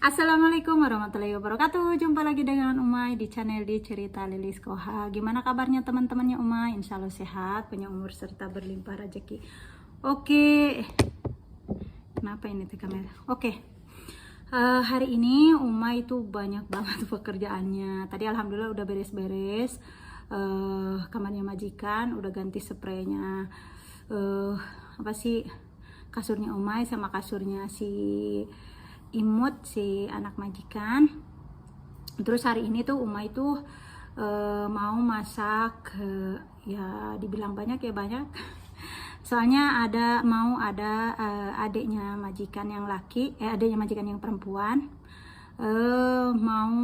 Assalamualaikum warahmatullahi wabarakatuh. Jumpa lagi dengan Umay di channel di Cerita Lilis Koha. Gimana kabarnya teman-temannya Umay? Insya Allah sehat, panjang umur serta berlimpah rezeki. Oke, kenapa ini tuh kamera? Oke, hari ini Umay itu banyak banget pekerjaannya. Tadi alhamdulillah udah beres-beres. Kamarnya majikan udah ganti spraynya. Kasurnya Umay sama kasurnya si Imut, si anak majikan. Terus hari ini tuh Umay tuh mau masak, ya dibilang banyak ya banyak. Soalnya mau ada adiknya majikan yang laki, adiknya majikan yang perempuan mau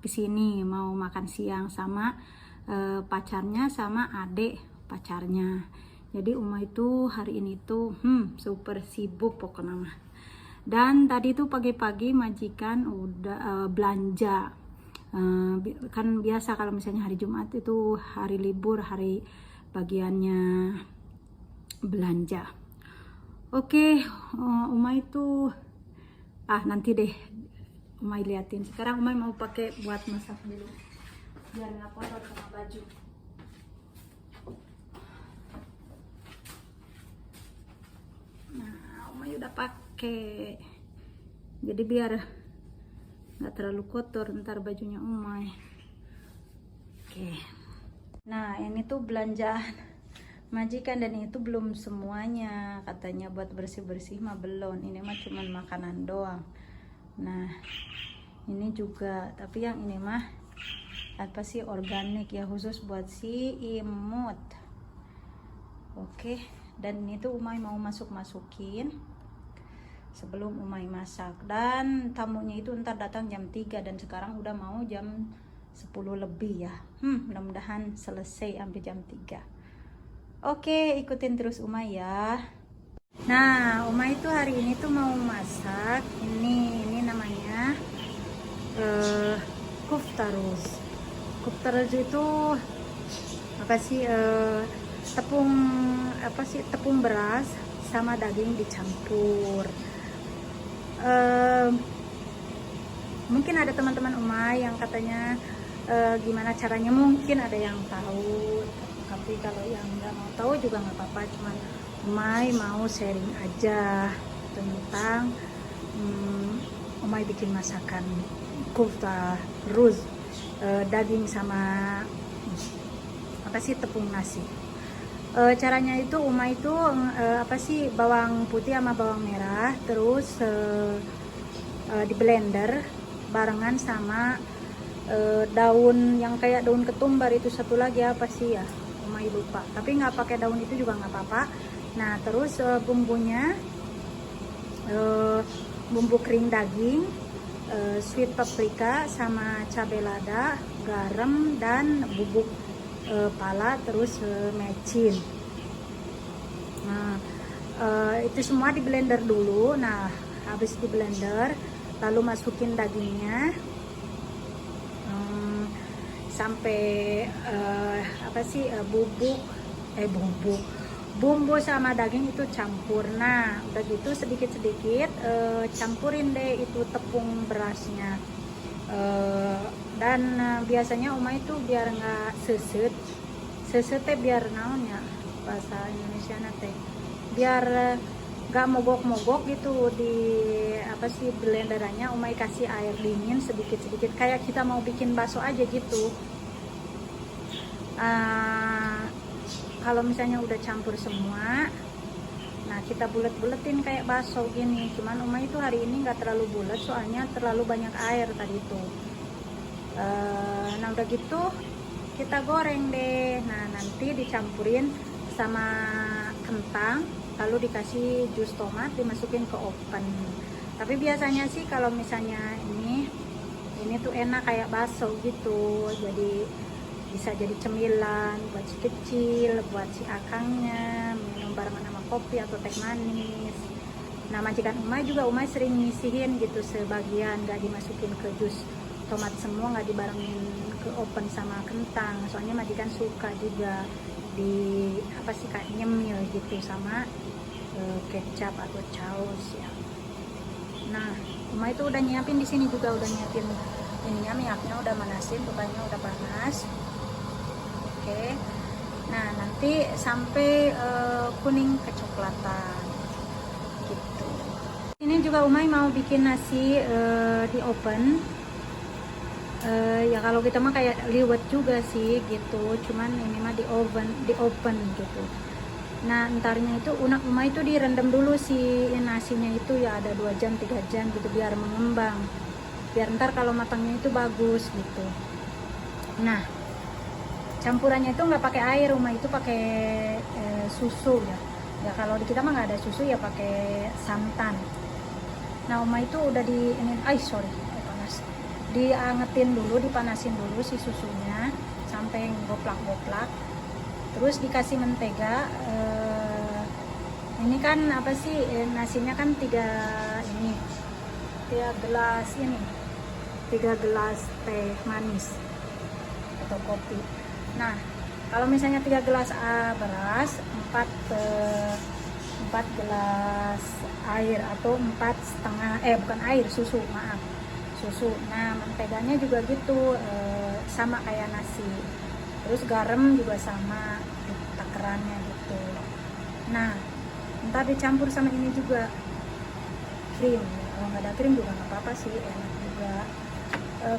kesini, mau makan siang sama pacarnya sama adik pacarnya. Jadi Umay tuh hari ini tuh super sibuk pokoknya mah. Dan tadi tuh pagi-pagi majikan udah belanja. Kan biasa kalau misalnya hari Jumat itu hari libur, hari bagiannya belanja. Oke, Umay itu nanti deh Umay liatin. Sekarang Umay mau pakai buat masak dulu biar nggak kotor sama baju. Nah, Umay udah pakai, jadi biar nggak terlalu kotor ntar bajunya Umay. Oke. Nah, ini tuh belanjaan majikan dan itu belum semuanya, katanya buat bersih-bersih mah belum, ini mah cuman makanan doang. Nah, ini juga, tapi yang ini mah apa sih, organik ya, khusus buat si Imut. Oke, dan ini tuh Umay mau masukin sebelum Umay masak. Dan tamunya itu ntar datang jam 3 dan sekarang udah mau jam 10 lebih ya. Mudah-mudahan selesai sampai jam 3. Oke, ikutin terus Umay ya. Nah, Umay itu hari ini tuh mau masak ini namanya kuftaruz. Kuftaruz itu apa sih, tepung beras sama daging dicampur. Mungkin ada teman-teman Umay yang katanya gimana caranya, mungkin ada yang tahu, tapi kalau yang nggak mau tahu juga nggak apa-apa, cuman Umay mau sharing aja tentang Umay bikin masakan kuftaruz, daging sama tepung nasi. Caranya itu Umay itu bawang putih sama bawang merah terus di blender barengan sama daun yang kayak daun ketumbar itu, satu lagi apa sih ya, Umay lupa, tapi nggak pakai daun itu juga nggak apa-apa. Nah terus bumbunya bumbu kering daging, sweet paprika sama cabai lada, garam dan bubuk pala, terus mecin. Nah itu semua di blender dulu. Nah habis di blender lalu masukin dagingnya sampai bumbu sama daging itu campur. Nah udah gitu sedikit-sedikit campurin deh itu tepung berasnya. Dan biasanya Umay itu biar nggak seset biar naonnya bahasa Indonesia nate, biar nggak mogok-mogok gitu di blenderannya. Umay kasih air dingin sedikit-sedikit kayak kita mau bikin bakso aja gitu. Kalau misalnya udah campur semua, nah kita bulet-buletin kayak bakso gini. Cuman Umay itu hari ini nggak terlalu bulet soalnya terlalu banyak air tadi itu. Nah udah gitu kita goreng deh. Nah nanti dicampurin sama kentang, lalu dikasih jus tomat, dimasukin ke oven. Tapi biasanya sih kalau misalnya ini tuh enak kayak bakso gitu, jadi bisa jadi cemilan buat si kecil, buat si akangnya minum barengan sama kopi atau teh manis. Nah majikan Umay juga Umay sering ngisihin gitu sebagian, nggak dimasukin ke jus tomat semua, nggak dibarengin ke oven sama kentang, soalnya majikan suka juga di kayak nyemil gitu sama kecap atau saus ya. Nah Uma itu udah nyiapin di sini juga, udah nyiapin ininya, minyaknya udah manasin, tukangnya udah panas. Oke. Nah, nanti sampai kuning kecoklatan gitu. Ini juga Umay mau bikin nasi di oven. Ya kalau kita mah kayak liwet juga sih gitu, cuman ini mah di oven gitu. Nah, entarnya itu Umay itu direndam dulu si nasinya itu ya, ada 2 jam 3 jam gitu biar mengembang, biar ntar kalau matangnya itu bagus gitu. Nah, campurannya itu nggak pakai air, Umay itu pakai susu ya. Ya kalau di kita mah nggak ada susu ya pakai santan. Nah, Umay itu udah panas. Diangetin dulu, dipanasin dulu si susunya sampai goplak-goplak. Terus dikasih mentega. Ini kan apa sih, nasinya kan 3 gelas teh manis atau kopi. Nah, kalau misalnya 3 gelas beras, 4 gelas air atau 4,5 susu. Nah, menteganya juga gitu, sama kayak nasi. Terus garam juga sama takarannya gitu. Nah, ntar dicampur sama ini juga krim. Kalau nggak ada krim juga nggak apa-apa sih, enak juga.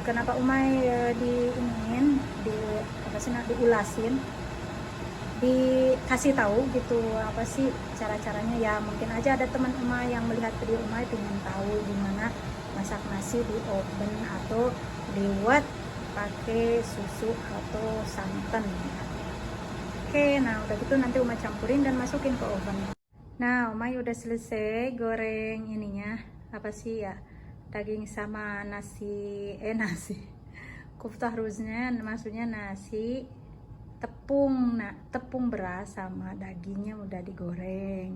Kenapa Umay diulasin, dikasih tahu gitu apa sih cara-caranya ya. Mungkin aja ada teman Umay yang melihat video Umay pengen tahu gimana masak nasi di oven atau dibuat pakai susu atau santan. Oke, nah udah gitu nanti Umay campurin dan masukin ke oven. Nah, Umay udah selesai goreng ininya, apa sih ya, daging sama nasi kuftah ruznya, maksudnya nasi tepung beras sama dagingnya udah digoreng.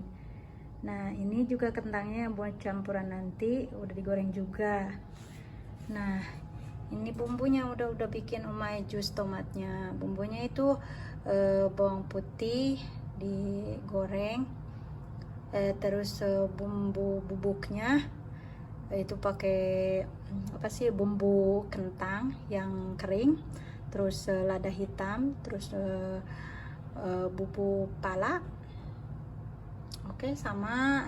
Nah, ini juga kentangnya buat campuran nanti udah digoreng juga. Nah, ini bumbunya udah bikin Umay jus tomatnya. Bumbunya itu bawang putih digoreng, terus bumbu bubuknya itu pakai apa sih, bumbu kentang yang kering, terus lada hitam, terus bubuk pala, oke, sama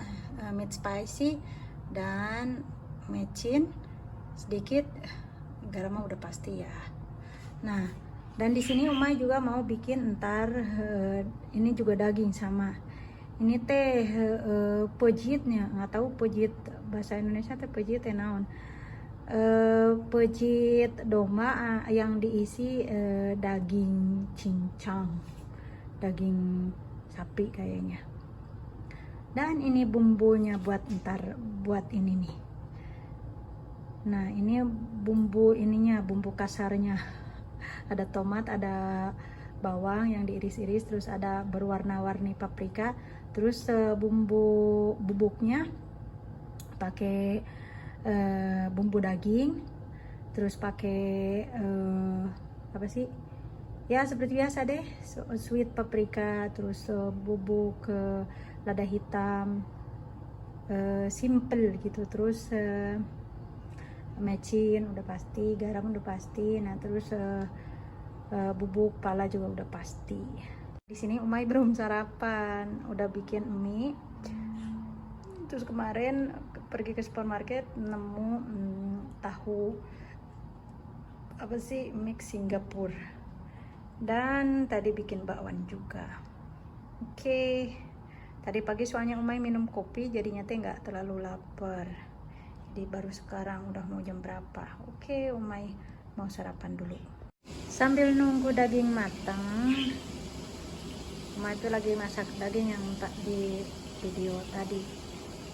meat spicy dan mecin sedikit, garam udah pasti ya. Nah, dan di sini Umay juga mau bikin ntar ini juga daging sama ini teh pejitnya, nggak tahu pejit bahasa Indonesia teh pejit teh naon, pejit domba yang diisi daging cincang, daging sapi kayaknya. Dan ini bumbunya buat ini nih. Nah, ini bumbu kasarnya. Ada tomat, ada bawang yang diiris-iris, terus ada berwarna-warni paprika, terus bumbu bubuknya pakai bumbu daging, terus pakai apa sih ya, seperti biasa deh, sweet paprika, terus bubuk lada hitam, simple gitu, terus mecin udah pasti, garam udah pasti. Nah, terus bubuk pala juga udah pasti. Di sini Umay belum sarapan, udah bikin mie. Terus kemarin pergi ke supermarket nemu tahu apa sih, mix Singapura. Dan tadi bikin bakwan juga. Oke. Tadi pagi soalnya Umay minum kopi, jadinya teh nggak terlalu lapar. Jadi baru sekarang udah mau jam berapa. Oke, Umay mau sarapan dulu. Sambil nunggu daging matang, Umay itu lagi masak daging yang di video tadi.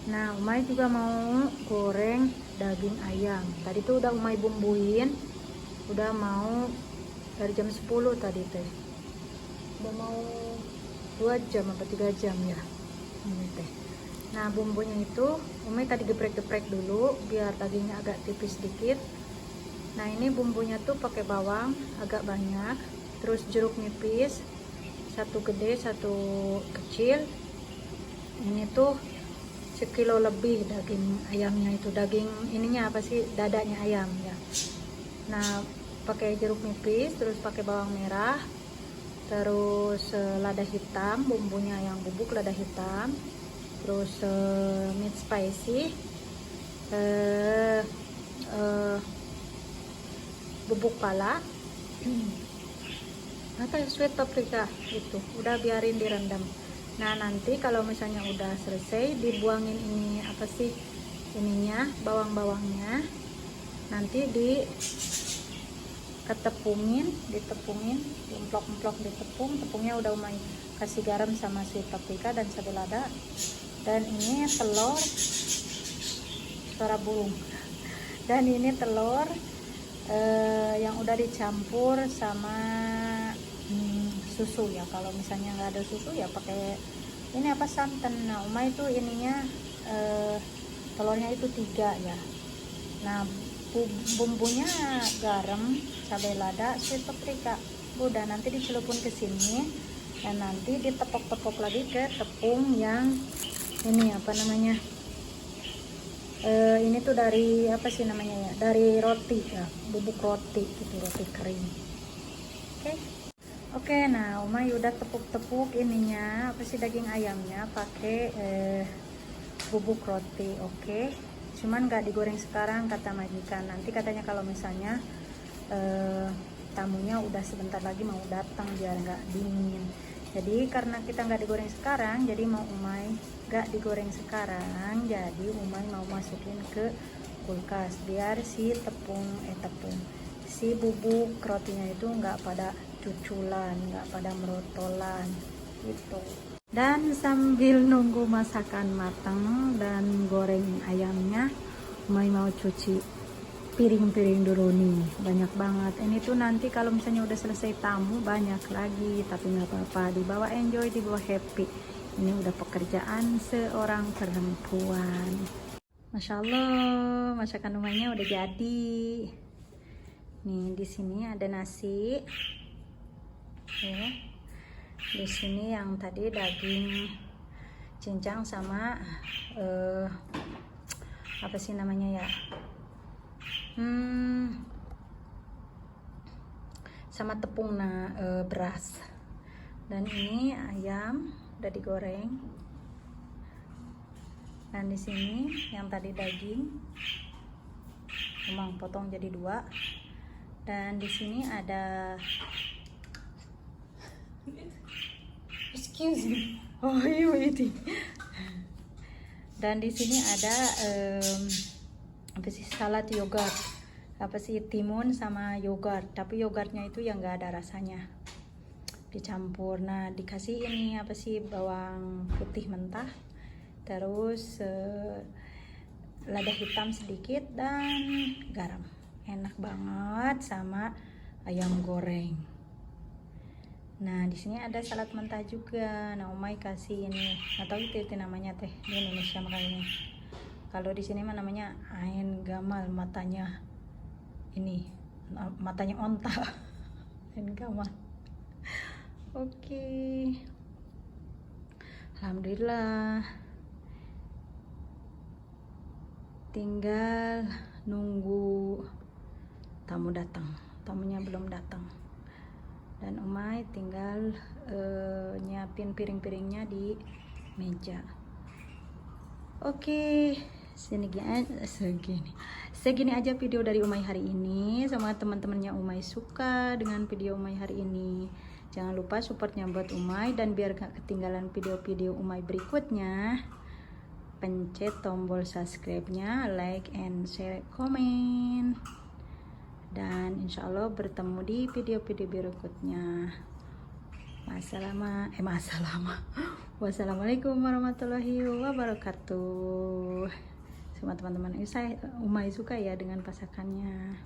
Nah, Umay juga mau goreng daging ayam. Tadi tuh udah Umay bumbuin, udah mau dari jam 10 tadi teh. Udah mau 2 jam atau 3 jam ya. Ini teh. Nah, bumbunya itu Umay tadi geprek-geprek dulu biar dagingnya agak tipis sedikit. Nah, ini bumbunya tuh pakai bawang agak banyak, terus jeruk nipis, 1 gede 1 kecil. Ini tuh sekilo lebih daging ayamnya itu, daging ininya apa sih, dadanya ayam ya. Nah pakai jeruk nipis, terus pakai bawang merah, terus lada hitam, bumbunya yang bubuk lada hitam, terus meat spicy, bubuk pala, atau sweet paprika, itu udah biarin direndam. Nah nanti kalau misalnya udah selesai, dibuangin ini apa sih ininya, bawang-bawangnya, nanti ditepungin, emplok-emplok ditepung, tepungnya udah umai kasih garam sama sweet paprika dan cabai lada. Dan ini telur, suara burung, dan ini telur yang udah dicampur sama susu ya. Kalau misalnya nggak ada susu ya pakai ini apa, santan. Nah umai itu ininya telurnya itu 3 ya. Nah bumbunya garam, cabai lada, sweet paprika, udah nanti dicelupin ke sini dan nanti ditepok-tepok lagi ke tepung yang ini apa namanya, ini tuh dari apa sih namanya ya, dari roti ya, bubuk roti gitu, roti kering. Oke, nah umai udah tepuk-tepuk ininya apa sih, daging ayamnya pakai bubuk roti. Oke, cuman nggak digoreng sekarang kata majikan, nanti katanya kalau misalnya tamunya udah sebentar lagi mau datang biar nggak dingin. Jadi karena kita nggak digoreng sekarang, jadi mau umai nggak digoreng sekarang, jadi umai mau masukin ke kulkas biar si si bubuk rotinya itu nggak pada cuculan, nggak pada merotolan gitu. Dan sambil nunggu masakan matang dan goreng ayamnya, umai mau cuci piring-piring dulu nih, banyak banget ini tuh. Nanti kalau misalnya udah selesai tamu banyak lagi, tapi nggak apa-apa, dibawa enjoy, dibawa happy. Ini udah pekerjaan seorang perempuan. Masya Allah, masakan umainya udah jadi nih. Di sini ada nasi ya. Di sini yang tadi daging cincang sama apa sih namanya ya, sama tepung beras. Dan ini ayam udah digoreng. Dan di sini yang tadi daging memang potong jadi 2. Dan di sini ada, excuse me, oh iya itu. Dan di sini ada apa sih, salad yogurt, apa sih, timun sama yogurt, tapi yogurtnya itu yang nggak ada rasanya, dicampur. Nah dikasih ini apa sih, bawang putih mentah, terus lada hitam sedikit dan garam. Enak banget sama ayam goreng. Nah di sini ada salad mentah juga. Nah umai kasih ini, atau itu namanya teh di Indonesia makanya. Kalau di sini mah namanya ain gamal, matanya ini, matanya onta. Ain gamal. Oke. Alhamdulillah. Tinggal nunggu tamu datang. Tamunya belum datang. Dan umai tinggal nyiapin piring-piringnya di meja. Oke, segini aja video dari umai hari ini. Semoga teman-temannya umai suka dengan video umai hari ini. Jangan lupa supportnya buat umai, dan biar gak ketinggalan video-video umai berikutnya, pencet tombol subscribe-nya, like and share, komen. Dan insya Allah bertemu di video-video berikutnya. Wassalamualaikum warahmatullahi wabarakatuh. Semua teman-teman umai suka ya dengan masakannya.